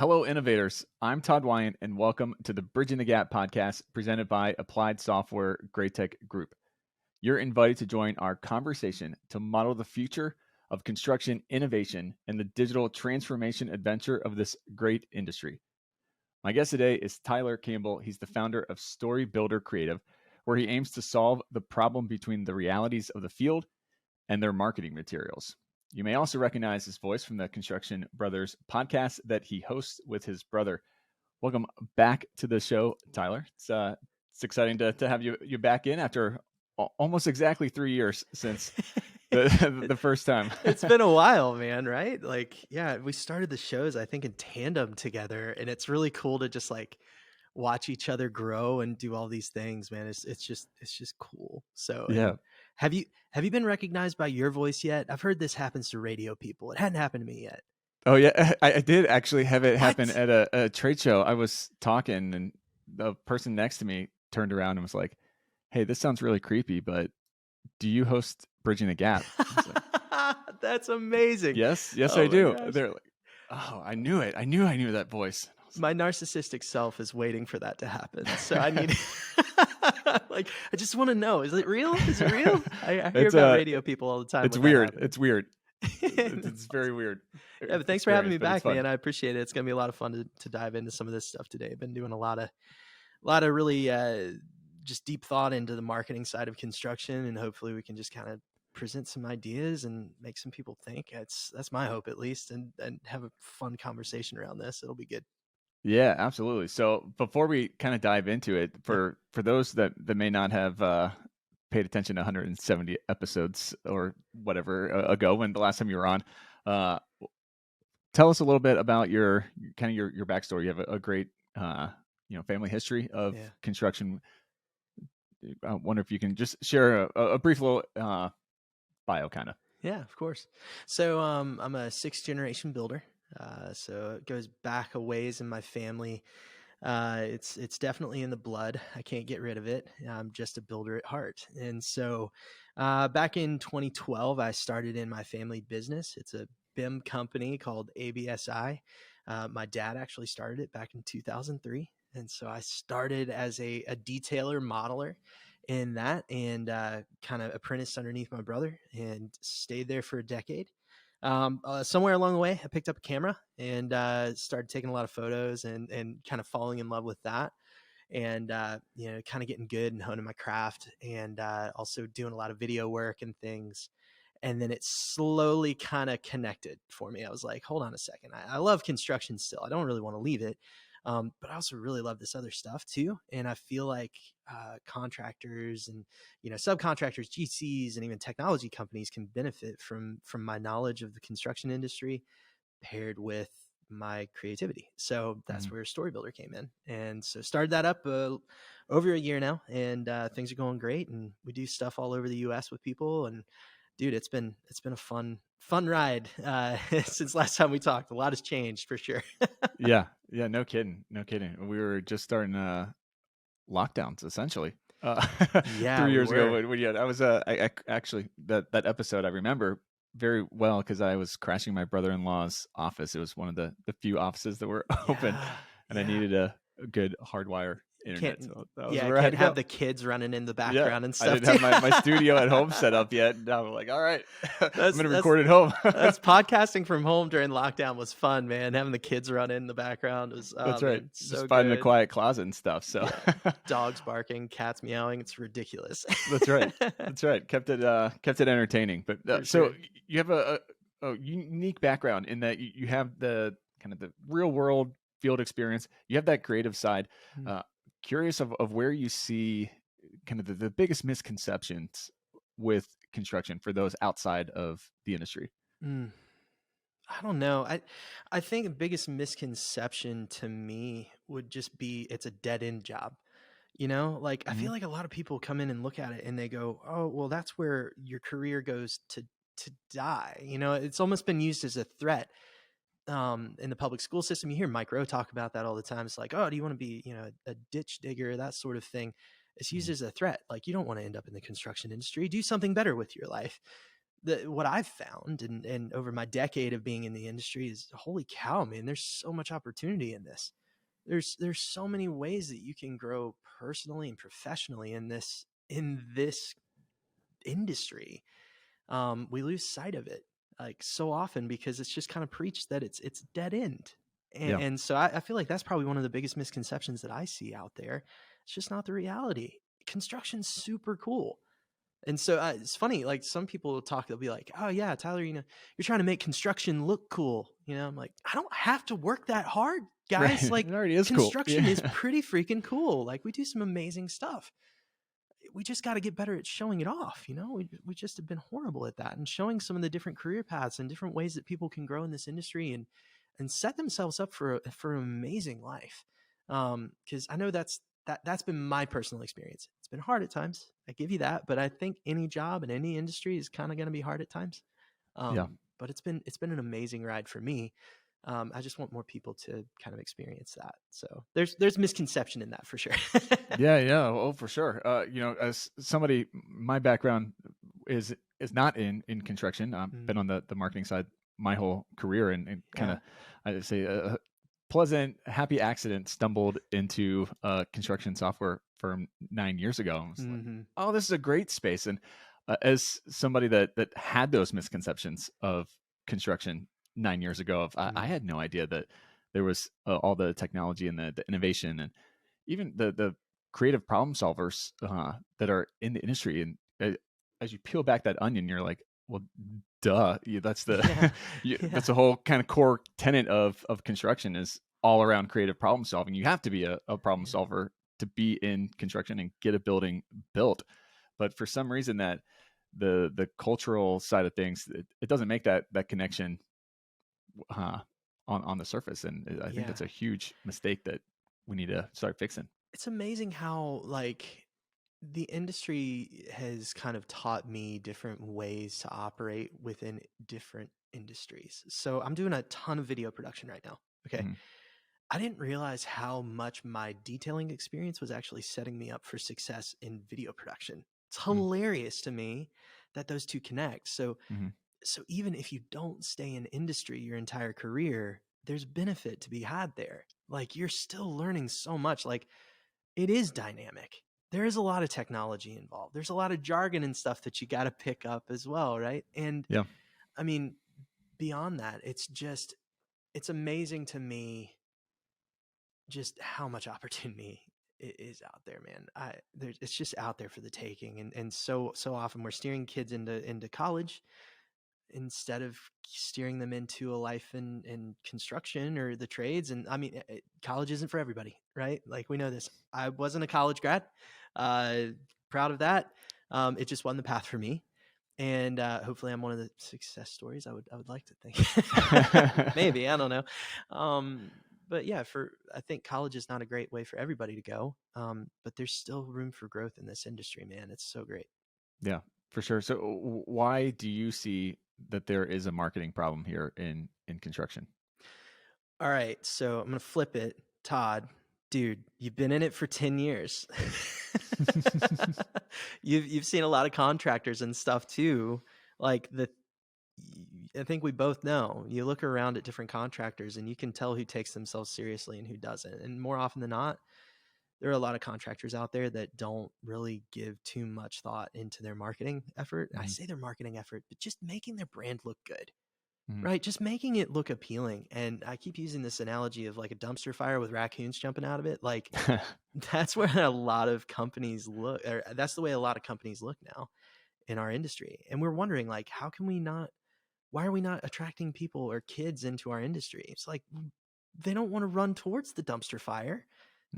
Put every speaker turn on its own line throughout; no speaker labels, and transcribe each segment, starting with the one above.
Hello, innovators. I'm Todd Wyant, and welcome to the Bridging the Gap podcast presented by Applied Software GRAITEC Group. You're invited to join our conversation to model the future of construction innovation and the digital transformation adventure of this great industry. My guest today is Tyler Campbell. He's the founder of Storybuilder Creative, where he aims to solve the problem between the realities of the field and their marketing materials. You may also recognize his voice from the Construction Brothers podcast that he hosts with his brother. Welcome back to the show, Tyler. It's exciting to have you back in after almost exactly 3 years since the first time.
It's been a while, man, right? We started the shows, I think, in tandem together, and it's really cool to just watch each other grow and do all these things, man. It's just cool. So
Yeah.
Have you been recognized by your voice yet? I've heard this happens to radio people. It hadn't happened to me yet.
Oh yeah, I did actually have it happen at a trade show. I was talking, and the person next to me turned around and was like, "Hey, this sounds really creepy, but do you host Bridging the Gap?"
That's amazing.
Yes, I do. Gosh. They're like, "Oh, I knew it. I knew that voice."
My narcissistic self is waiting for that to happen. So I need, I just want to know: is it real? Is it real? I hear about radio people all the time.
It's weird. It's weird. It's very weird.
Yeah, but thanks for having me back, man. I appreciate it. It's gonna be a lot of fun to dive into some of this stuff today. I've been doing a lot of really just deep thought into the marketing side of construction, and hopefully we can just kind of present some ideas and make some people think. That's my hope, at least, and have a fun conversation around this. It'll be good.
Yeah, absolutely. So before we kind of dive into it, for those that may not have paid attention to 170 episodes or whatever ago when the last time you were on, tell us a little bit about your backstory. You have a great family history of construction. I wonder if you can just share a brief little bio, kind of.
Yeah, of course. So I'm a 6th generation builder. So it goes back a ways in my family. It's definitely in the blood. I can't get rid of it. I'm just a builder at heart. And so back in 2012, I started in my family business. It's a BIM company called ABSI. My dad actually started it back in 2003. And so I started as a detailer modeler in that, and kind of apprenticed underneath my brother and stayed there for a decade. Somewhere along the way, I picked up a camera and started taking a lot of photos and kind of falling in love with that, and kind of getting good and honing my craft, and also doing a lot of video work and things. And then it slowly kind of connected for me. I was like, hold on a second. I love construction still. I don't really want to leave it. But I also really love this other stuff too. And I feel like contractors and, subcontractors, GCs, and even technology companies can benefit from my knowledge of the construction industry paired with my creativity. So that's where Storybuilder came in. And so started that up over a year now, and things are going great. And we do stuff all over the US with people. And dude, it's been a fun ride since last time we talked. A lot has changed for sure.
Yeah, no kidding. We were just starting lockdowns essentially 3 years ago. I was I actually that episode I remember very well because I was crashing my brother-in-law's office. It was one of the few offices that were open, and I needed a good hardwire internet.
Can't have the kids running in the background and stuff.
I didn't have my studio at home set up yet. And I'm like, all right, I'm going to record at home.
That's podcasting from home during lockdown was fun, man. Having the kids run in the background was
that's right.
Man, so
just finding a quiet closet and stuff. So
dogs barking, cats meowing. It's ridiculous.
That's right. Kept it entertaining. But so you have a unique background in that you have the kind of the real world field experience. You have that creative side. Curious of where you see kind of the biggest misconceptions with construction for those outside of the industry.
I don't know. I think the biggest misconception to me would just be it's a dead end job. I feel like a lot of people come in and look at it and they go, oh, well, that's where your career goes to die. It's almost been used as a threat. In the public school system. You hear Mike Rowe talk about that all the time. It's like, oh, do you want to be, a ditch digger, that sort of thing. It's used as a threat. Like, you don't want to end up in the construction industry. Do something better with your life. what I've found and over my decade of being in the industry is, holy cow, man, there's so much opportunity in this. There's so many ways that you can grow personally and professionally in this industry. We lose sight of it like so often because it's just kind of preached that it's dead end. And so I feel like that's probably one of the biggest misconceptions that I see out there. It's just not the reality. Construction's super cool. And so it's funny, like some people will talk, they'll be like, oh yeah, Tyler, you're trying to make construction look cool. I'm like, I don't have to work that hard, guys.
Right.
Like
It already is
construction
cool.
is pretty freaking cool. Like we do some amazing stuff. We just got to get better at showing it off. We just have been horrible at that, and showing some of the different career paths and different ways that people can grow in this industry and set themselves up for an amazing life. Cause I know that's been my personal experience. It's been hard at times. I give you that, but I think any job in any industry is kind of going to be hard at times. But it's been an amazing ride for me. I just want more people to kind of experience that. So there's misconception in that for sure.
Yeah. Oh, for sure. As somebody, my background is not in construction. I've been on the marketing side my whole career, and kind of, I'd say, a pleasant, happy accident stumbled into a construction software firm 9 years ago. I was like, oh, this is a great space. And as somebody that had those misconceptions of construction 9 years ago, I had no idea that there was all the technology and the innovation and even the creative problem solvers that are in the industry. And as you peel back that onion, you're like, well, duh. That's the that's the whole kind of core tenet of construction, is all around creative problem solving. You have to be a problem solver to be in construction and get a building built. But for some reason, that the cultural side of things, it doesn't make that connection on the surface. And I think that's a huge mistake that we need to start fixing.
It's amazing how like the industry has kind of taught me different ways to operate within different industries. So I'm doing a ton of video production right now. Okay. I didn't realize how much my detailing experience was actually setting me up for success in video production. It's hilarious to me that those two connect. So even if you don't stay in industry your entire career, there's benefit to be had there. Like you're still learning so much. Like it is dynamic. There is a lot of technology involved. There's a lot of jargon and stuff that you got to pick up as well. Right. And I mean, beyond that, it's amazing to me just how much opportunity is out there, man. It's just out there for the taking. And so often we're steering kids into college instead of steering them into a life in construction or the trades. And I mean, college isn't for everybody, right? Like we know this. I wasn't a college grad, proud of that. It just wasn't the path for me. And hopefully I'm one of the success stories I would like to think. Maybe, I don't know. But yeah, I think college is not a great way for everybody to go. But there's still room for growth in this industry, man. It's so great.
Yeah, for sure. So why do you see that there is a marketing problem here in construction?
All right, so I'm going to flip it. Todd, dude, you've been in it for 10 years. You've seen a lot of contractors and stuff too. Like I think we both know, you look around at different contractors and you can tell who takes themselves seriously and who doesn't. And more often than not, there are a lot of contractors out there that don't really give too much thought into their marketing effort. I say their marketing effort, but just making their brand look good, right? Just making it look appealing. And I keep using this analogy of like a dumpster fire with raccoons jumping out of it. Like that's where a lot of companies look, or that's the way a lot of companies look now in our industry. And we're wondering like, why are we not attracting people or kids into our industry? It's like, they don't want to run towards the dumpster fire.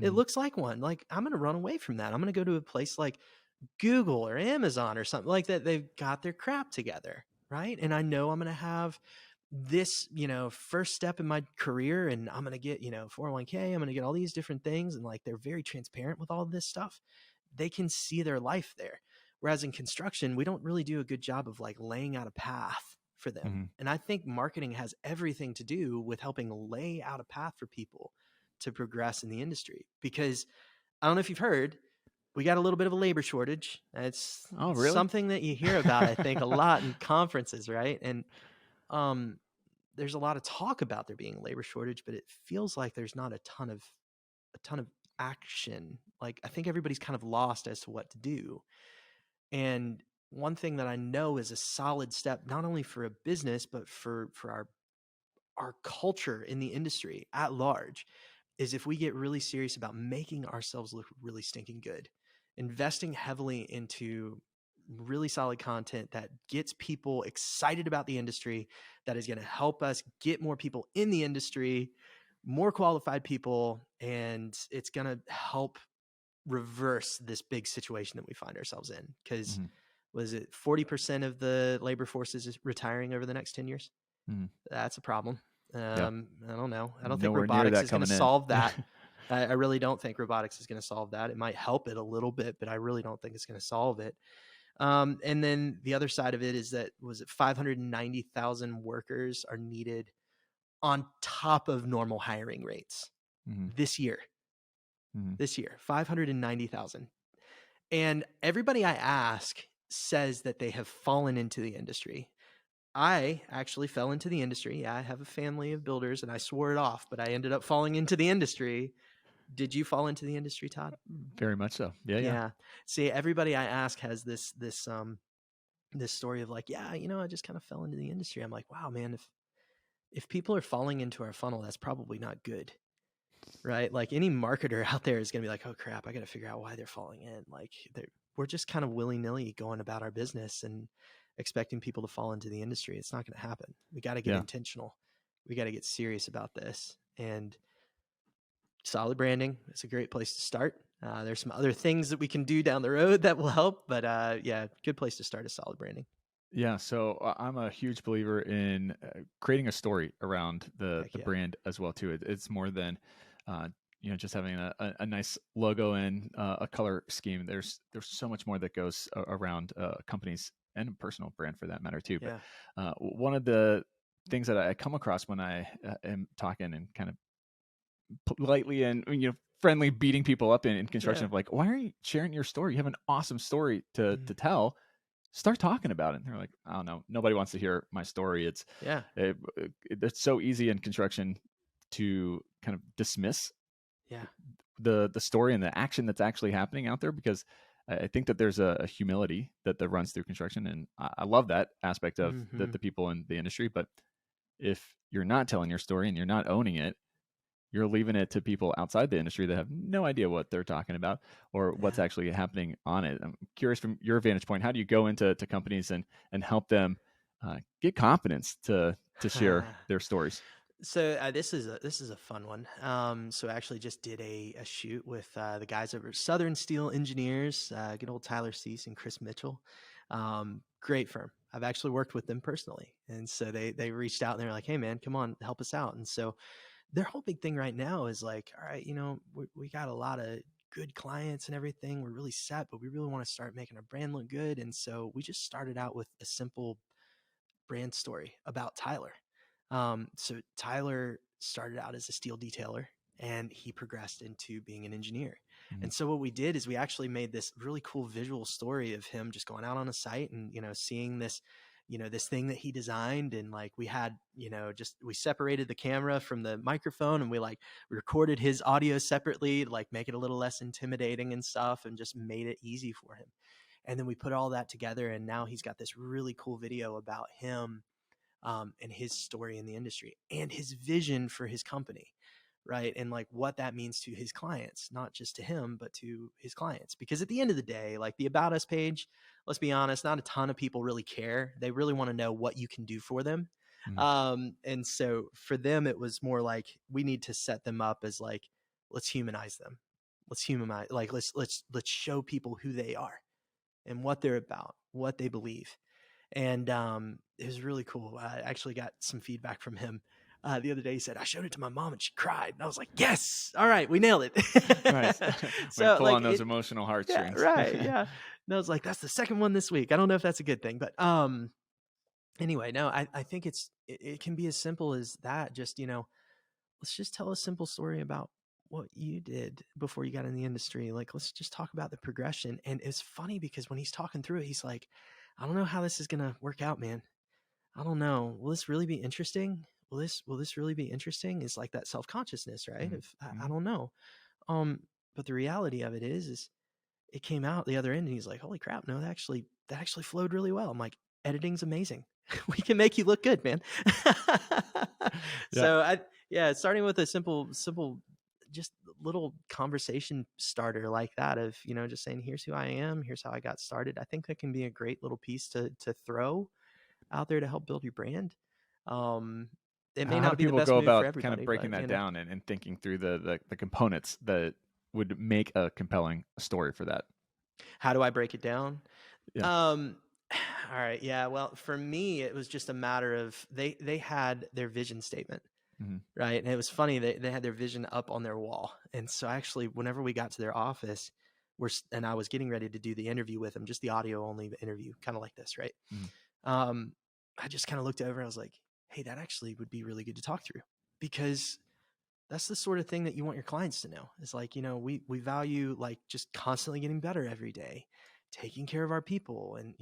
It looks like one. Like, I'm going to run away from that. I'm going to go to a place like Google or Amazon or something like that. They've got their crap together, right? And I know I'm going to have this, first step in my career, and I'm going to get, 401k. I'm going to get all these different things. And like, they're very transparent with all of this stuff. They can see their life there. Whereas in construction, we don't really do a good job of like laying out a path for them. And I think marketing has everything to do with helping lay out a path for people to progress in the industry. Because I don't know if you've heard, we got a little bit of a labor shortage. It's
Oh, really?
something that you hear about, I think, a lot in conferences, right? And um, there's a lot of talk about there being a labor shortage, but it feels like there's not a ton of action. Like, I think everybody's kind of lost as to what to do. And one thing that I know is a solid step, not only for a business, but for our culture in the industry at large, is if we get really serious about making ourselves look really stinking good, investing heavily into really solid content that gets people excited about the industry, that is going to help us get more people in the industry, more qualified people, and it's going to help reverse this big situation that we find ourselves in. Because was it 40% of the labor force is retiring over the next 10 years? That's a problem.
Yeah.
I don't know. I don't think
Nowhere near
robotics
that
is going to
coming in.
solve that. I really don't think robotics is going to solve that. It might help it a little bit, but I really don't think it's going to solve it. And then the other side of it is that, was it 590,000 workers are needed on top of normal hiring rates this year. This year, 590,000. And everybody I ask says that they have fallen into the industry. I actually fell into the industry. Yeah, I have a family of builders and I swore it off, but I ended up falling into the industry. Did you fall into the industry, Todd?
Very much so. Yeah.
See, everybody I ask has this story of like, yeah, I just kind of fell into the industry. I'm like, wow, man, if people are falling into our funnel, that's probably not good. Right? Like, any marketer out there is going to be like, oh crap, I got to figure out why they're falling in. Like, we're just kind of willy-nilly going about our business and expecting people to fall into the industry. It's not going to happen. We got to get intentional. We got to get serious about this. And solid branding is a great place to start. There's some other things that we can do down the road that will help, but yeah, good place to start is solid branding.
Yeah, so I'm a huge believer in creating a story around the brand as well too. It's more than just having a nice logo and a color scheme. There's so much more that goes around companies and a personal brand for that matter too.
Yeah.
But one of the things that I come across when I am talking and kind of politely and friendly beating people up in construction of like, why are you sharing your story? You have an awesome story to tell. Start talking about it. And they're like, I don't know. Nobody wants to hear my story. It's so easy in construction to kind of dismiss the story and the action that's actually happening out there, because I think that there's a humility that runs through construction. And I love that aspect of the people in the industry. But if you're not telling your story and you're not owning it, you're leaving it to people outside the industry that have no idea what they're talking about or what's actually happening on it. I'm curious, from your vantage point, how do you go into companies and help them get confidence to share their stories?
So this is a fun one. So I actually just did a shoot with the guys over at Southern Steel Engineers, good old Tyler Cease and Chris Mitchell. Great firm. I've actually worked with them personally. And so they reached out and they were like, hey man, come on, help us out. And so their whole big thing right now is like, all right, we got a lot of good clients and everything. We're really set, but we really want to start making our brand look good. And so we just started out with a simple brand story about Tyler. So Tyler started out as a steel detailer and he progressed into being an engineer. And so what we did is we actually made this really cool visual story of him just going out on a site and, seeing this, this thing that he designed. And like, we had, we separated the camera from the microphone and we recorded his audio separately to like make it a little less intimidating and stuff, and just made it easy for him. And then we put all that together, and now he's got this really cool video about him and his story in the industry and his vision for his company, right? And like what that means to his clients, not just to him, but to his clients. Because at the end of the day, like the About Us page, let's be honest, not a ton of people really care. They really want to know what you can do for them. And so for them, it was more like, we need to set them up as like, let's humanize them. Let's show people who they are and what they're about, what they believe. And it was really cool. I actually got some feedback from him the other day. He said, I showed it to my mom and she cried. And I was like, yes, all right, we nailed it.
Nice. So pull on those emotional heartstrings.
Yeah, right. Yeah. And I was like, that's the second one this week. I don't know if that's a good thing, but anyway, no, I think it can be as simple as that. Just, let's just tell a simple story about what you did before you got in the industry. Like, let's just talk about the progression. And it's funny because when he's talking through it, he's like, I don't know how this is going to work out, man. I don't know. Will this really be interesting? Will this really be interesting? It's like that self-consciousness, right?
Mm-hmm.
If I don't know. But the reality of it is it came out the other end and he's like, holy crap, no, that actually flowed really well. I'm like, editing's amazing. We can make you look good, man. So starting with a simple, just little conversation starter like that of, just saying, here's who I am, here's how I got started. I think that can be a great little piece to throw out there to help build your brand. It may
How
not
do
be the
people
best
go
move for
about
everybody,
kind of breaking
but,
that down and thinking through the components that would make a compelling story for that?
how do I break it down?
Yeah.
All right. Yeah. Well, for me, it was just a matter of they had their vision statement,
Mm-hmm.
right? And it was funny, they had their vision up on their wall. And so actually, whenever we got to their office, and I was getting ready to do the interview with them, just the audio only interview, kind of like this, right?
Mm-hmm.
I just kind of looked over and I was like, hey, that actually would be really good to talk through, because that's the sort of thing that you want your clients to know. It's like, we value like just constantly getting better every day, taking care of our people and,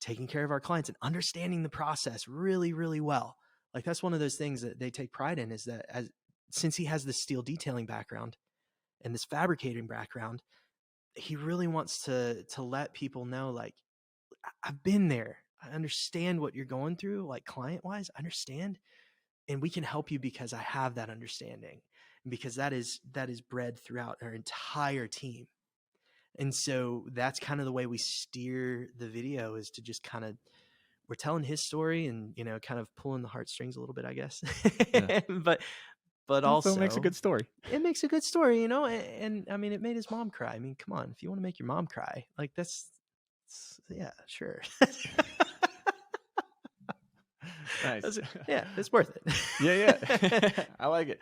taking care of our clients and understanding the process really, really well. Like that's one of those things that they take pride in, is that since he has this steel detailing background and this fabricating background, he really wants to let people know, like, I've been there. I understand what you're going through, like client wise, I understand. And we can help you because I have that understanding, and because that is bred throughout our entire team. And so that's kind of the way we steer the video, is to just kind of, we're telling his story and, kind of pulling the heartstrings a little bit, I guess.
Yeah.
but
Also
also
makes a good story.
It makes a good story, and I mean, it made his mom cry. I mean, come on, if you want to make your mom cry, like yeah, sure.
Nice.
Yeah, it's worth it.
Yeah. I like it.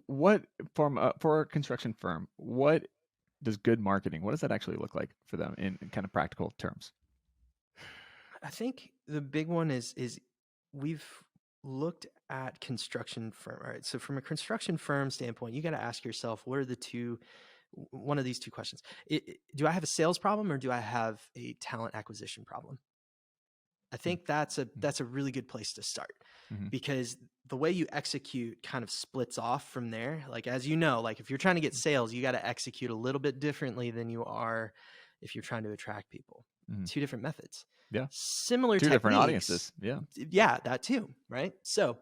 What for a construction firm, what does good marketing, what does that actually look like for them in kind of practical terms?
I think the big one is we've looked at construction firm. All right. So from a construction firm standpoint, you got to ask yourself, what are one of these two questions? Do I have a sales problem or do I have a talent acquisition problem? I think that's a really good place to start,
Mm-hmm.
because the way you execute kind of splits off from there. Like, as you know, like if you're trying to get sales, you got to execute a little bit differently than you are if you're trying to attract people.
Mm-hmm.
Two different methods.
Yeah.
Similar
Two
techniques.
different audiences. Yeah.
Yeah, that too. Right. So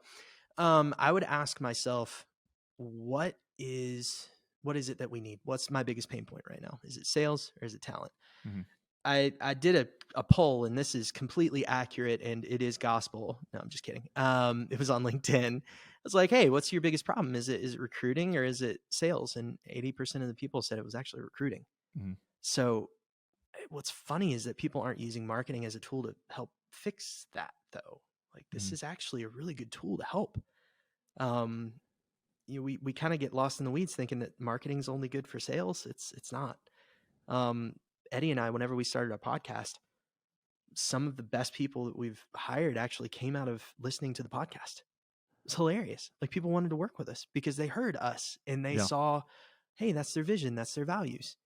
I would ask myself, what is it that we need? What's my biggest pain point right now? Is it sales or is it talent?
Mm-hmm.
I did a poll, and this is completely accurate and it is gospel. No, I'm just kidding. It was on LinkedIn. I was like, hey, what's your biggest problem? Is it recruiting or is it sales? And 80% of the people said it was actually recruiting.
Mm-hmm.
So what's funny is that people aren't using marketing as a tool to help fix that, though. Like, this is actually a really good tool to help. We kind of get lost in the weeds thinking that marketing is only good for sales. It's not. Eddie and I, whenever we started our podcast, some of the best people that we've hired actually came out of listening to the podcast. It's hilarious. Like, people wanted to work with us because they heard us and they saw, hey, that's their vision, that's their values.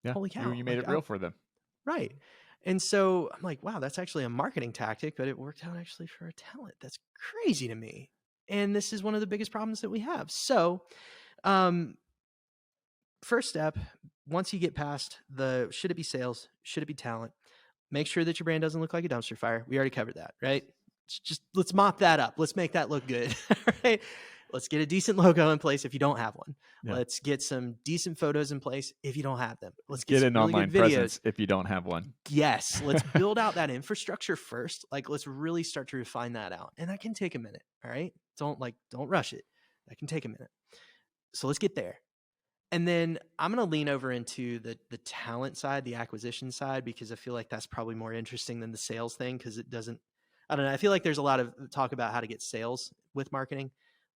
Yeah.
Holy cow.
You made it real for them.
Right. And so I'm like, wow, that's actually a marketing tactic, but it worked out actually for a talent. That's crazy to me. And this is one of the biggest problems that we have. So, first step, once you get past should it be sales, should it be talent, make sure that your brand doesn't look like a dumpster fire. We already covered that, right? Just let's mop that up. Let's make that look good. Right? Let's get a decent logo in place if you don't have one. Yeah. Let's get some decent photos in place if you don't have them. Let's get some
an
really
online
good videos
presence if you don't have one.
Yes. Let's build out that infrastructure first. Like, let's really start to refine that out. And that can take a minute. All right. Don't rush it. That can take a minute. So let's get there. And then I'm going to lean over into the talent side, the acquisition side, because I feel like that's probably more interesting than the sales thing, because it doesn't, I don't know. I feel like there's a lot of talk about how to get sales with marketing.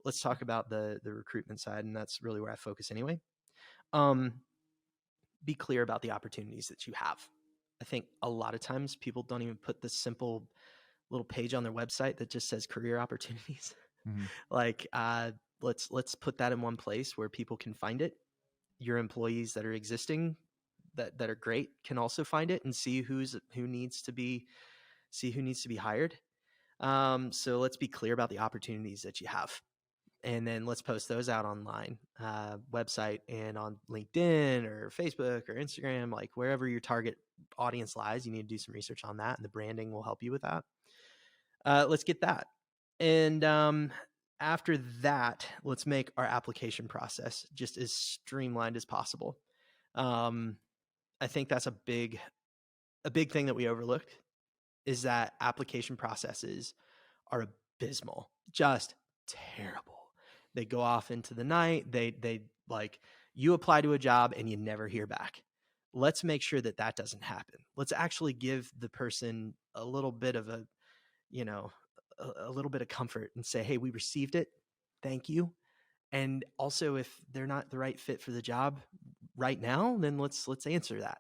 Let's talk about the recruitment side. And that's really where I focus anyway. Be clear about the opportunities that you have. I think a lot of times people don't even put this simple little page on their website that just says career opportunities. Mm-hmm. Like, let's put that in one place where people can find it. Your employees that are existing that are great can also find it and see who needs to be hired. So let's be clear about the opportunities that you have, and then let's post those out online, website and on LinkedIn or Facebook or Instagram, like wherever your target audience lies. You need to do some research on that, and the branding will help you with that. Let's get that. And after that, let's make our application process just as streamlined as possible. I think that's a big thing that we overlooked, is that application processes are abysmal, just terrible. They go off into the night. They like, you apply to a job and you never hear back. Let's make sure that doesn't happen. Let's actually give the person a little bit of a little bit of comfort and say, hey, we received it. Thank you. And also, if they're not the right fit for the job right now, then let's answer that.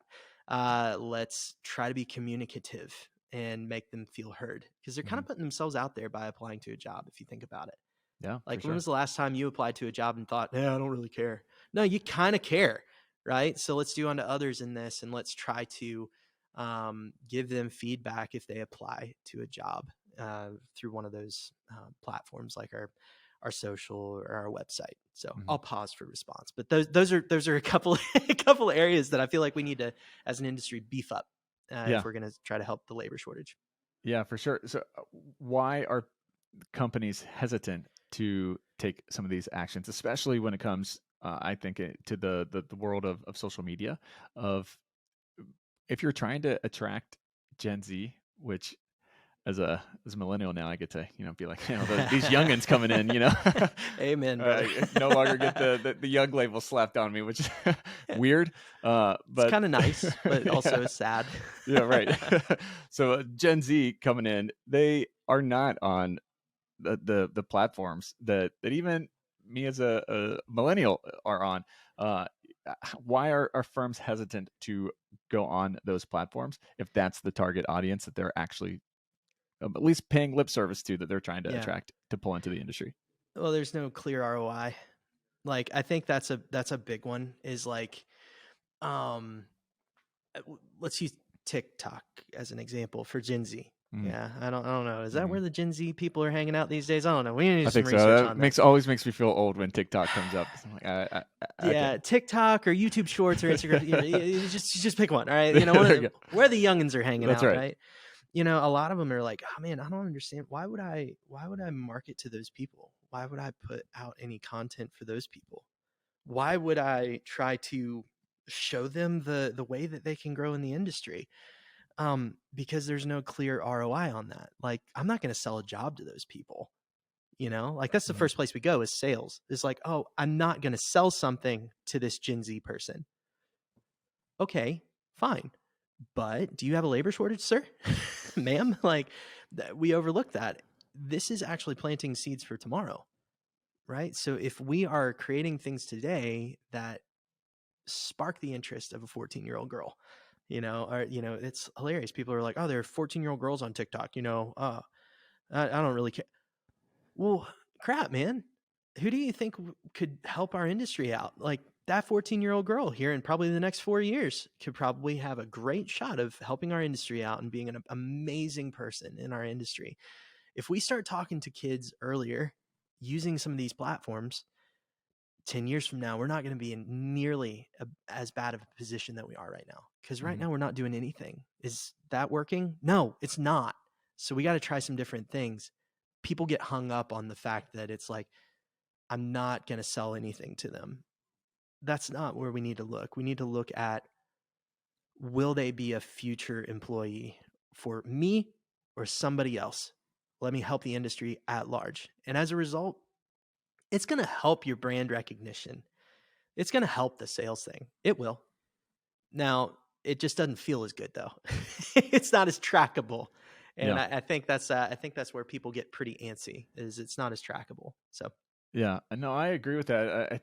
Let's try to be communicative and make them feel heard, because they're kind of putting themselves out there by applying to a job, if you think about it.
Yeah.
Like, when was the last time you applied to a job and thought, I don't really care? No, you kind of care, right? So let's do unto others in this, and let's try to give them feedback if they apply to a job through one of those platforms, like our social or our website. So I'll pause for response, but those are a couple areas that I feel like we need to, as an industry, beef up if we're going to try to help the labor shortage. Yeah,
for sure. So why are companies hesitant to take some of these actions, especially when it comes, I think, to the world of social media? Of, if you're trying to attract Gen Z, which as a millennial now, I get to be like, these youngins coming in,
Amen.
No longer get the young label slapped on me, which is weird, but
it's kind of nice, but also sad.
Yeah, right. So Gen Z coming in, they are not on the platforms that even me as a millennial are on. Why are firms hesitant to go on those platforms if that's the target audience that they're actually at least paying lip service to, that they're trying to attract to pull into the industry?
Well, there's no clear ROI. Like, I think that's a big one, is like, let's use TikTok as an example for Gen Z. Yeah, I don't know. Is that where the Gen Z people are hanging out these days? I don't know. We need to do some research on that.
Always makes me feel old when TikTok comes up.
Like, TikTok or YouTube Shorts or Instagram. Just pick one. All right, where the youngins are hanging out, right? A lot of them are like, oh man, I don't understand. Why would I market to those people? Why would I put out any content for those people? Why would I try to show them the way that they can grow in the industry? Because there's no clear ROI on that. Like, I'm not going to sell a job to those people. Like, that's the first place we go, is sales. It's like, oh, I'm not going to sell something to this Gen Z person. Okay, fine. But do you have a labor shortage, sir? Ma'am? Like, we overlook that. This is actually planting seeds for tomorrow, right? So if we are creating things today that spark the interest of a 14-year-old girl, or, it's hilarious. People are like, oh, there are 14-year-old girls on TikTok, I don't really care. Well, crap, man. Who do you think could help our industry out? Like, that 14-year-old girl here in probably the next 4 years could probably have a great shot of helping our industry out and being an amazing person in our industry. If we start talking to kids earlier using some of these platforms, 10 years from now, we're not going to be in nearly as bad of a position that we are right now. Because right now we're not doing anything. Is that working? No, it's not. So we got to try some different things. People get hung up on the fact that it's like, I'm not going to sell anything to them. That's not where we need to look. We need to look at, will they be a future employee for me or somebody else? Let me help the industry at large. And as a result, it's going to help your brand recognition. It's going to help the sales thing. It will. Now, it just doesn't feel as good, though. It's not as trackable. And I think that's where people get pretty antsy, is it's not as trackable. So
yeah, no, I agree with that.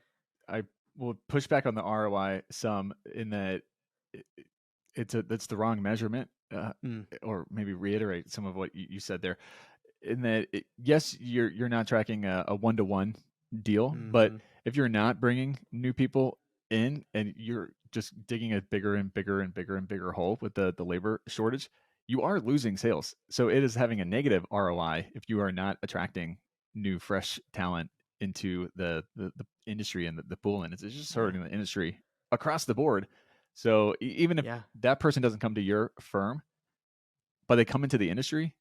I will push back on the ROI some, in that it's the wrong measurement, or maybe reiterate some of what you said there, in that yes, you're not tracking a 1-to-1 deal. But
Mm-hmm.
if you're not bringing new people in and you're just digging a bigger and bigger and bigger and bigger hole with the labor shortage, you are losing sales. So it is having a negative ROI if you are not attracting new, fresh talent into the industry and the pool. And it's just
Yeah.
hurting the industry across the board. So even if
Yeah.
that person doesn't come to your firm, but they come into the industry,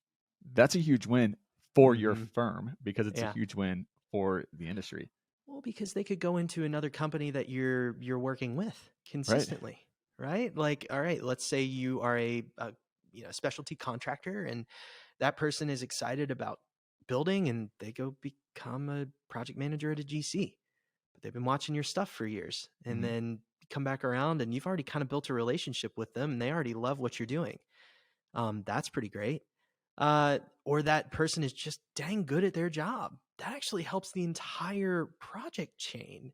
that's a huge win for your
Mm-hmm.
firm because it's a
Yeah.
huge win for the industry.
Well, because they could go into another company that you're working with
Right.
consistently, right? Like, all right, let's say you are a specialty contractor, and that person is excited about building, and they go become a project manager at a GC. But they've been watching your stuff for years, and
Mhm.
then come back around, and you've already kind of built a relationship with them, and they already love what you're doing. That's pretty great. Or that person is just dang good at their job. That actually helps the entire project chain.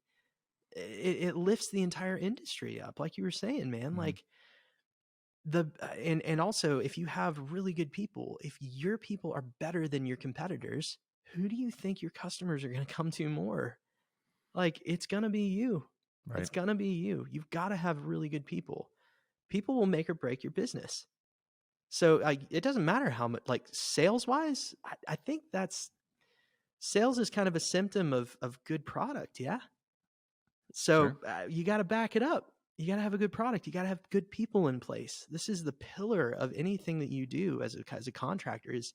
It lifts the entire industry up, like you were saying, man.
Mhm.
Like and also, if you have really good people, if your people are better than your competitors, who do you think your customers are going to come to more? Like, it's going to be you.
Right.
It's going to be you. You've got to have really good people. People will make or break your business. So it doesn't matter how much, like, sales wise, I think that's sales is kind of a symptom of good product. Yeah. So
Sure.
you got to back it up. You got to have a good product. You got to have good people in place. This is the pillar of anything that you do as a contractor is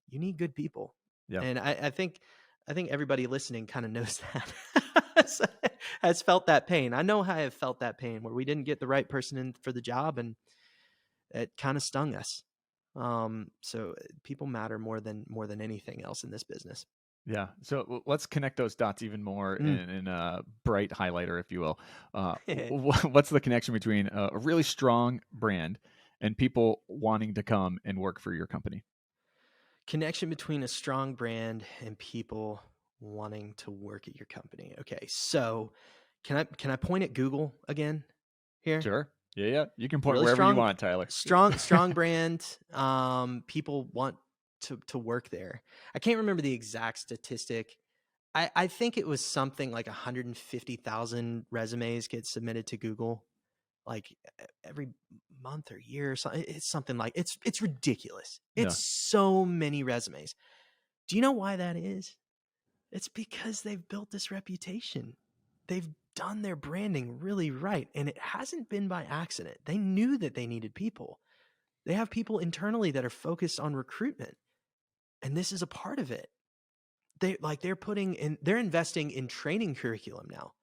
you need good people.
Yeah.
And I think everybody listening kind of knows that has felt that pain. I know how I've felt that pain where we didn't get the right person in for the job, and it kind of stung us. So people matter more than anything else in this business.
Yeah. So let's connect those dots even more
Mm.
in a bright highlighter, if you will. What's the connection between a really strong brand and people wanting to come and work for your company?
Connection between a strong brand and people wanting to work at your company. Okay, so can I point at Google again here?
Sure. Yeah. Yeah. You can point
Really
wherever you
strong,
want, Tyler.
strong brand. People want to work there. I can't remember the exact statistic. I think it was something like 150,000 resumes get submitted to Google like every month or year or something. It's something like it's ridiculous. It's
Yeah.
so many resumes. Do you know why that is? It's because they've built this reputation. They've done their branding really right, and it hasn't been by accident. They knew that they needed people. They have people internally that are focused on recruitment, and this is a part of it. They're investing in training curriculum now,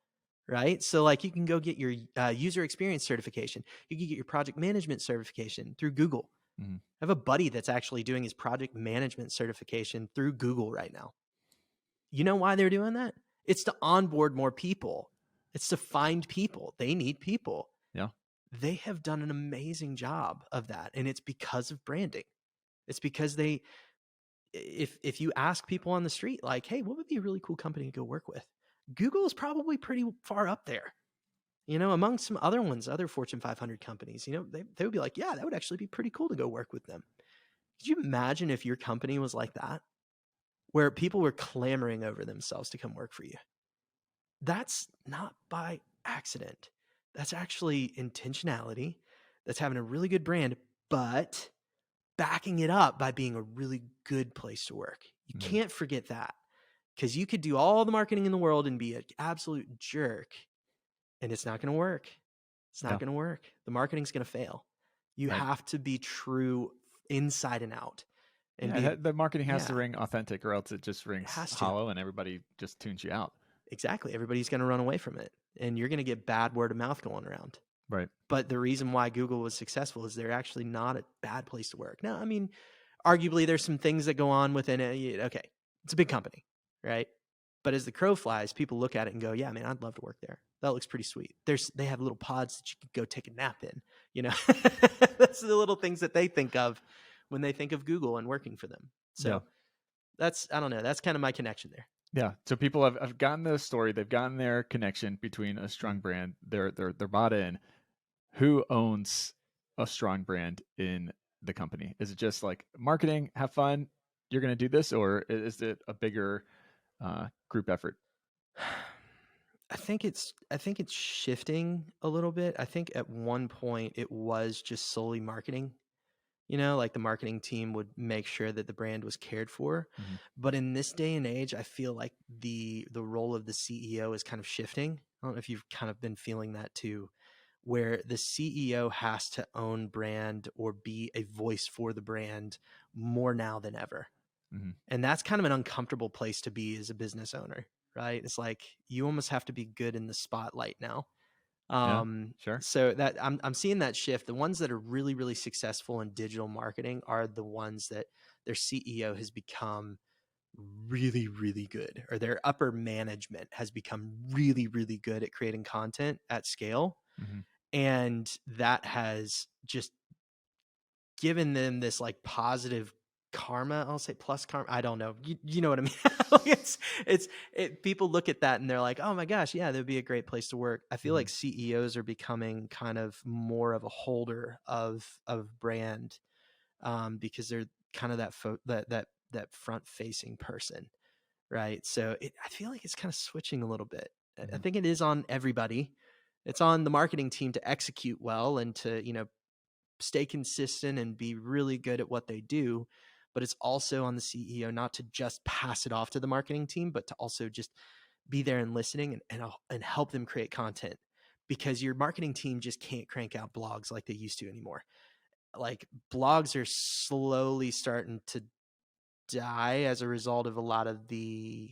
right? So like you can go get your user experience certification. You can get your project management certification through Google.
Mhm.
I have a buddy that's actually doing his project management certification through Google right now. You know why they're doing that? It's to onboard more people. It's to find people. They need people.
Yeah.
They have done an amazing job of that, and it's because of branding. It's because they if you ask people on the street like, "Hey, what would be a really cool company to go work with?" Google is probably pretty far up there. Among some other ones, other Fortune 500 companies, they would be like, "Yeah, that would actually be pretty cool to go work with them." Could you imagine if your company was like that, where people were clamoring over themselves to come work for you? That's not by accident. That's actually intentionality. That's having a really good brand, but backing it up by being a really good place to work. You
Mhm.
can't forget that because you could do all the marketing in the world and be an absolute jerk, and it's not going to work. It's not
Yeah.
going to work. The marketing's going to fail. You
Right.
have to be true inside and out and
Yeah.
be,
The marketing has to
yeah,
ring authentic, or else it just
it
rings
has to.
hollow, and everybody just tunes you out.
Exactly. Everybody's going to run away from it, and you're going to get bad word of mouth going around.
Right.
But the reason why Google was successful is they're actually not a bad place to work. Now, I mean, arguably there's some things that go on within it. Okay, it's a big company, right? But as the crow flies, people look at it and go, "Yeah, man, I'd love to work there. That looks pretty sweet." They have little pods that you could go take a nap in. That's the little things that they think of when they think of Google and working for them.
Yeah.
So I don't know. That's kind of my connection there.
Yeah. So people have gotten the story, they've gotten their connection between a strong
Mm.
brand. They're bought in. Who owns a strong brand in the company? Is it just like marketing, have fun, you're going to do this, or is it a bigger group effort?
I think it's shifting a little bit. I think at one point it was just solely marketing. Like the marketing team would make sure that the brand was cared for.
Mm-hmm.
But in this day and age, I feel like the role of the CEO is kind of shifting. I don't know if you've kind of been feeling that too, where the CEO has to own brand or be a voice for the brand more now than ever.
Mm-hmm.
And that's kind of an uncomfortable place to be as a business owner, right? It's like you almost have to be good in the spotlight now.
Yeah, sure.
So that I'm seeing that shift. The ones that are really, really successful in digital marketing are the ones that their CEO has become really, really good, or their upper management has become really, really good at creating content at scale.
Mm-hmm.
And that has just given them this like positive karma. I'll say plus karma. I don't know. You know what I mean? People look at that and they're like, oh my gosh, yeah, that'd be a great place to work. I feel
Mm-hmm.
like CEOs are becoming kind of more of a holder of brand, because they're kind of that front facing person, right? So I feel like it's kind of switching a little bit. I
Mm-hmm.
think it is on everybody. It's on the marketing team to execute well and to stay consistent and be really good at what they do. But it's also on the CEO not to just pass it off to the marketing team, but to also just be there and listening and help them create content, because your marketing team just can't crank out blogs like they used to anymore. Like blogs are slowly starting to die as a result of a lot of the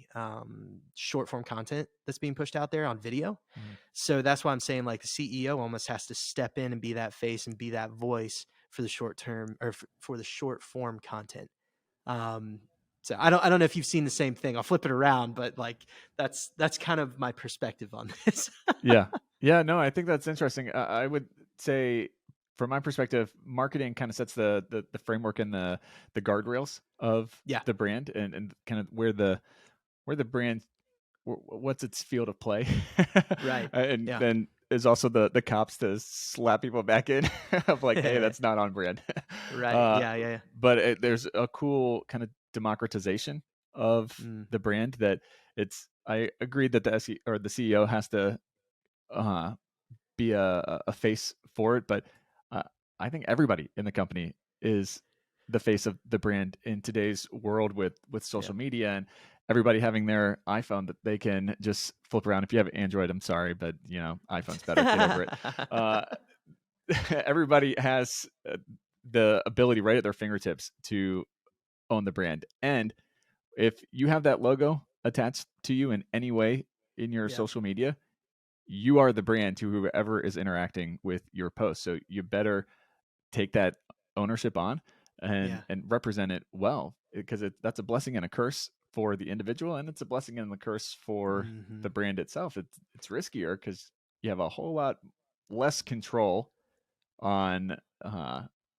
short form content that's being pushed out there on video.
Mm-hmm.
So that's why I'm saying like the CEO almost has to step in and be that face and be that voice for the short term, or for the short form content. Um, so I don't know if you've seen the same thing. I'll flip it around, but like that's kind of my perspective on this.
Yeah. Yeah. No, I think that's interesting. I would say, from my perspective, marketing kind of sets the framework and the guardrails of
Yeah.
the brand, and kind of where the brand, what's its field of play,
Right.
and
Yeah.
then is also the cops to slap people back in of like, hey, that's not on brand.
Right.
uh,
Yeah. Yeah.
but there's a cool kind of democratization of
Mm.
the brand that it's. I agree that the SE or the CEO has to uh, be a face for it, but uh, I think everybody in the company is the face of the brand in today's world with
Yeah.
social media and everybody having their iPhone that they can just flip around. If you have Android, I'm sorry, but iPhone's better. Get over it. Everybody has the ability right at their fingertips to own the brand, and if you have that logo attached to you in any way in your
Yeah.
social media, you are the brand to whoever is interacting with your post. So you better take that ownership on and
Yeah.
represent it well, because that's a blessing and a curse for the individual, and it's a blessing and a curse for
Mm-hmm.
the brand itself. It's riskier because you have a whole lot less control on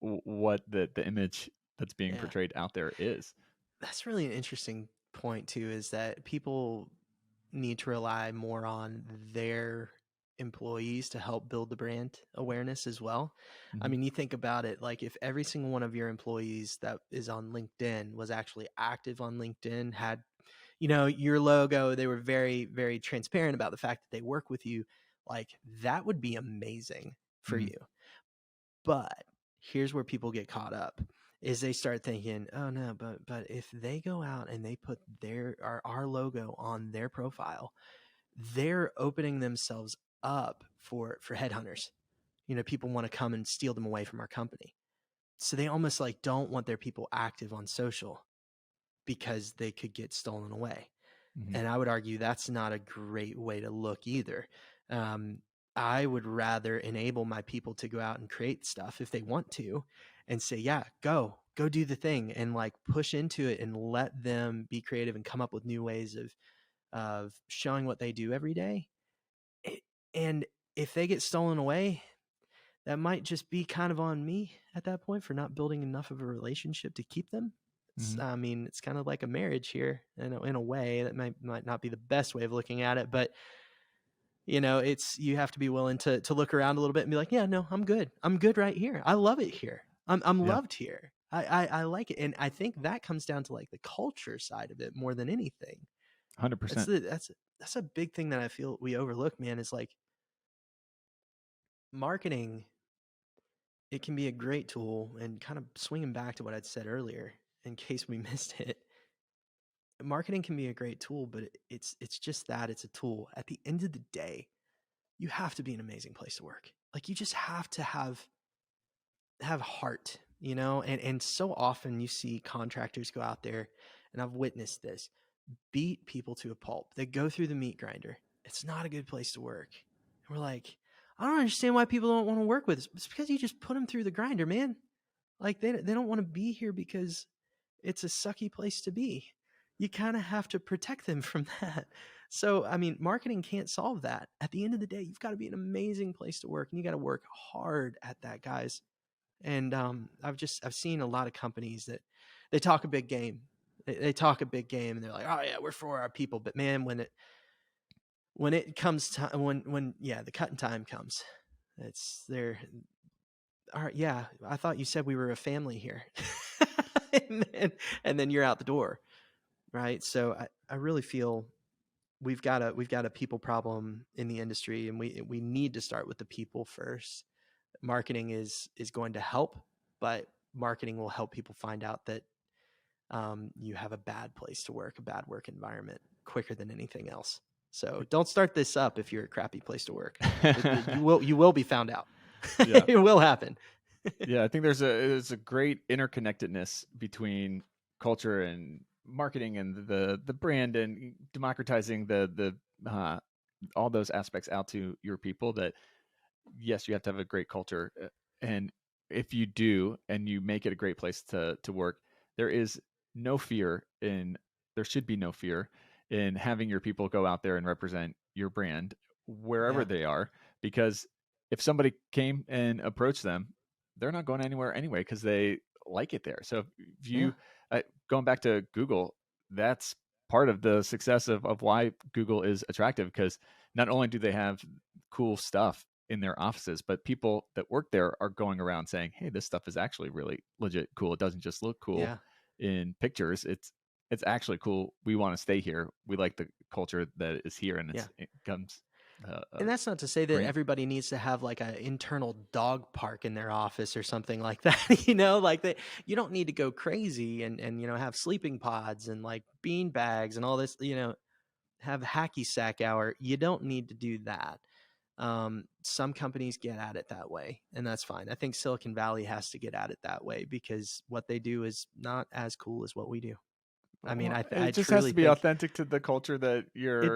what the image that's being
Yeah.
portrayed out there is.
That's really an interesting point too, is that people need to rely more on their employees to help build the brand awareness as well. I
Mm-hmm.
mean, you think about it, like if every single one of your employees that is on LinkedIn was actually active on LinkedIn, had your logo, they were very, very transparent about the fact that they work with you, like that would be amazing for
Mm-hmm.
you. But here's where people get caught up, is they start thinking, oh no, but if they go out and they put our logo on their profile, they're opening themselves up for headhunters. People want to come and steal them away from our company. So they almost like don't want their people active on social because they could get stolen away.
Mm-hmm.
And I would argue that's not a great way to look either. Um, I would rather enable my people to go out and create stuff if they want to, and say, yeah, go do the thing, and like push into it and let them be creative and come up with new ways of showing what they do every day. And if they get stolen away, that might just be kind of on me at that point for not building enough of a relationship to keep them.
Mm-hmm.
I mean, it's kind of like a marriage here in a way that might not be the best way of looking at it, but it's, you have to be willing to look around a little bit and be like, yeah, no, I'm good. I'm good right here. I love it here. I'm
Yeah,
loved here. I like it. And I think that comes down to like the culture side of it more than anything.
100%.
That's that's a big thing that I feel we overlook, man, is like marketing. It can be a great tool, and kind of swinging back to what I'd said earlier in case we missed it. Marketing can be a great tool, but it's just that, it's a tool. At the end of the day, you have to be an amazing place to work. Like, you just have to have heart, you know? And so often you see contractors go out there, and I've witnessed this, beat people to a pulp. They go through the meat grinder. It's not a good place to work. And we're like, I don't understand why people don't want to work with us. It's because you just put them through the grinder, man. Like, they don't want to be here because it's a sucky place to be. You kind of have to protect them from that. So, I mean, marketing can't solve that. At the end of the day, you've got to be an amazing place to work, and you got to work hard at that, guys. And I've seen a lot of companies that they talk a big game. They talk a big game, and they're like, oh yeah, we're for our people. But man, when it comes time, when the cutting time comes, it's there. All right, yeah, I thought you said we were a family here. and then you're out the door, right? So I really feel we've got a people problem in the industry, and we need to start with the people first. Marketing is going to help, but marketing will help people find out that you have a bad place to work, a bad work environment, quicker than anything else. So don't start this up if you're a crappy place to work. You will be found out. Yeah. It will happen.
Yeah, I think there's a great interconnectedness between culture and marketing and the brand, and democratizing the all those aspects out to your people. That yes, you have to have a great culture, and if you do, and you make it a great place to work, there should be no fear in having your people go out there and represent your brand wherever they are, because if somebody came and approached them, they're not going anywhere anyway because they like it there. So if you going back to Google, that's part of the success of why Google is attractive, because not only do they have cool stuff in their offices, but people that work there are going around saying, hey, this stuff is actually really legit cool. It doesn't just look cool in pictures. It's actually cool. We want to stay here. We like the culture that is here, and it comes.
And that's not to say that everybody needs to have like an internal dog park in their office or something like that. You know, like you don't need to go crazy and have sleeping pods and like bean bags and all this, have hacky sack hour. You don't need to do that. Some companies get at it that way, and that's fine. I think Silicon Valley has to get at it that way because what they do is not as cool as what we do. I mean,
it just has to be authentic to the culture that you're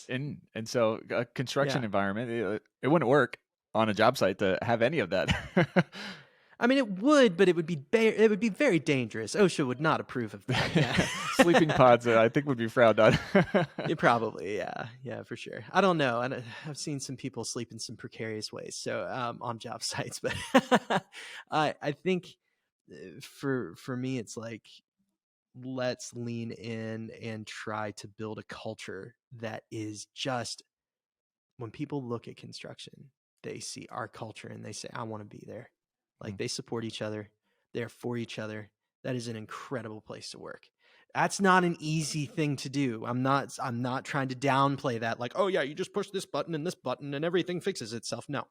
in. And so a construction environment, it wouldn't work on a job site to have any of that.
I mean, it would, but it would be very dangerous. OSHA would not approve of that. Yeah.
Sleeping pods, I think, would be frowned on.
Probably, yeah, for sure. I don't know. I've seen some people sleep in some precarious ways, so on job sites. But I think for me, it's like, let's lean in and try to build a culture that is just, when people look at construction, they see our culture and they say, I want to be there. Like, they support each other. They're for each other. That is an incredible place to work. That's not an easy thing to do. I'm not trying to downplay that. Like, oh yeah, you just push this button and everything fixes itself. No,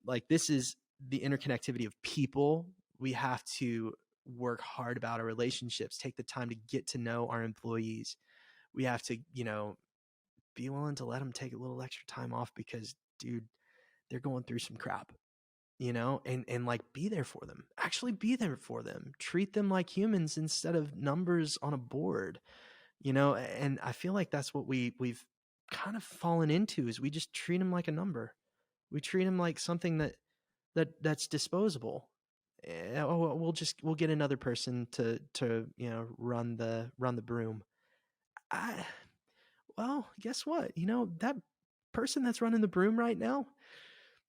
like, this is the interconnectivity of people. We have to work hard about our relationships, take the time to get to know our employees. We have to, be willing to let them take a little extra time off because, dude, they're going through some crap, and like, be there for them. Actually be there for them. Treat them like humans instead of numbers on a board, and I feel like that's what we've kind of fallen into, is we just treat them like a number. We treat them like something that's disposable. We'll get another person to run the broom. Well, guess what? That person that's running the broom right now,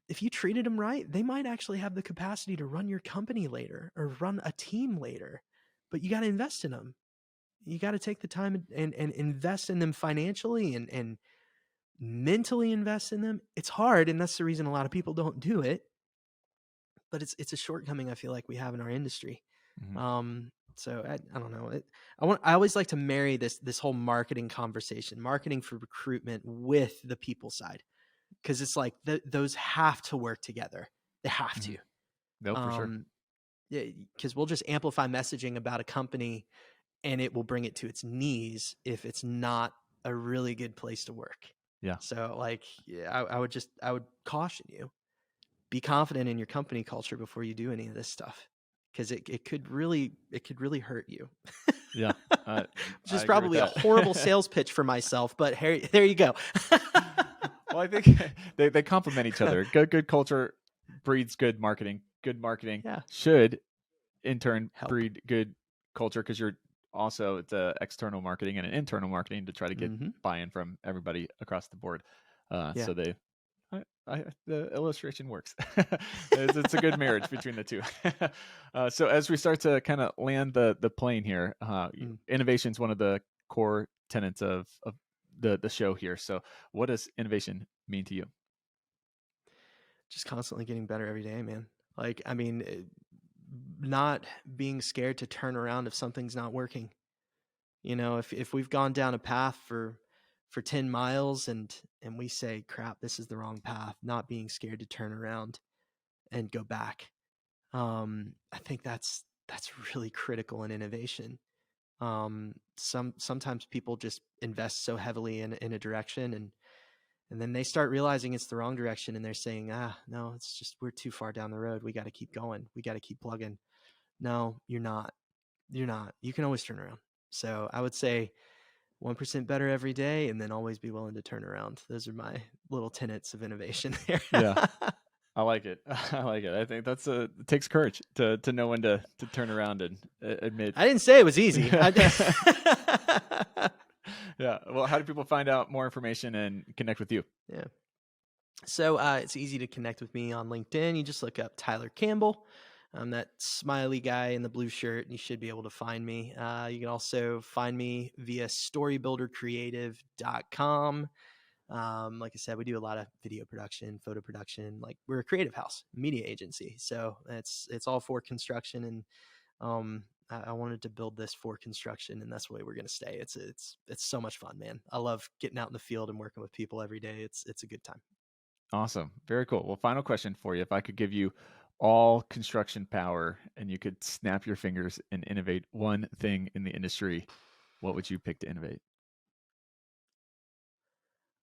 if you treated them right, they might actually have the capacity to run your company later or run a team later. But you got to invest in them. You got to take the time and invest in them financially and mentally invest in them. It's hard, and that's the reason a lot of people don't do it. But it's a shortcoming I feel like we have in our industry. Mm-hmm. So I don't know. I always like to marry this whole marketing conversation, marketing for recruitment with the people side, because it's like those have to work together. They have
Mm-hmm.
to.
No, for sure.
Yeah, because we'll just amplify messaging about a company and it will bring it to its knees if it's not a really good place to work.
Yeah.
So like, yeah, I would caution you, be confident in your company culture before you do any of this stuff, because it could really hurt you.
Yeah.
Which is probably a horrible sales pitch for myself, but there you go.
Well, I think they complement each other. Good culture breeds good marketing. Good marketing should in turn breed good culture, because you're also, it's external marketing and an internal marketing to try to get buy-in from everybody across the board. So the illustration works. It's a good marriage between the two. So as we start to kind of land the plane here, innovation is one of the core tenets of the show here. So what does innovation mean to you?
Just constantly getting better every day, man. Like, I mean, not being scared to turn around if something's not working. You know, if we've gone down a path for 10 miles and we say, crap, this is the wrong path, not being scared to turn around and go back. I think that's really critical in innovation. Sometimes people just invest so heavily in a direction, and then they start realizing it's the wrong direction, and they're saying, no, it's just, we're too far down the road. We got to keep going. We got to keep plugging. No, you're not. You can always turn around. So I would say 1% better every day, and then always be willing to turn around. Those are my little tenets of innovation there.
Yeah. I like it. I like it. I think it takes courage to know when to turn around and admit.
I didn't say it was easy.
Yeah. Well, how do people find out more information and connect with you?
Yeah. So it's easy to connect with me on LinkedIn. You just look up Tyler Campbell. I'm that smiley guy in the blue shirt, and you should be able to find me. You can also find me via storybuildercreative.com. Like I said, we do a lot of video production, photo production. Like, we're a creative house, media agency. So it's all for construction. And I wanted to build this for construction, and that's the way we're going to stay. It's so much fun, man. I love getting out in the field and working with people every day. It's a good time.
Awesome. Very cool. Well, final question for you. If I could give you all construction power and you could snap your fingers and innovate one thing in the industry, what would you pick to innovate?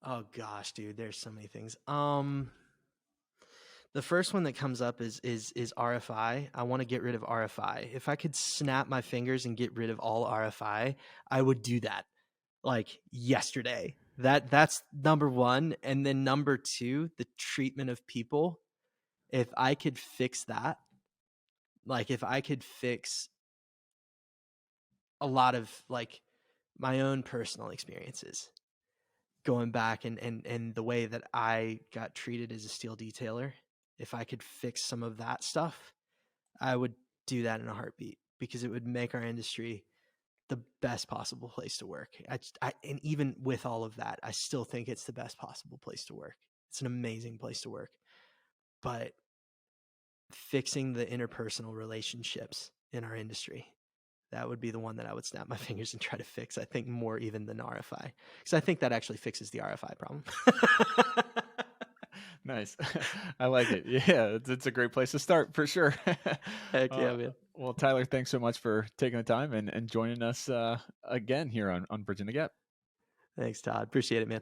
Oh gosh, dude, there's so many things. The first one that comes up is RFI. I want to get rid of RFI. If I could snap my fingers and get rid of all RFI, I would do that like yesterday. That's number one. And then number two, the treatment of people. If I could fix that, like if I could fix a lot of like my own personal experiences, going back and the way that I got treated as a steel detailer, if I could fix some of that stuff, I would do that in a heartbeat, because it would make our industry the best possible place to work. And even with all of that, I still think it's the best possible place to work. It's an amazing place to work. But fixing the interpersonal relationships in our industry, that would be the one that I would snap my fingers and try to fix, I think, more even than RFI, because I think that actually fixes the RFI problem.
Nice. I like it. Yeah, it's a great place to start for sure.
Heck yeah, man.
Well, Tyler, thanks so much for taking the time and joining us again here on Bridging the Gap.
Thanks, Todd. Appreciate it, man.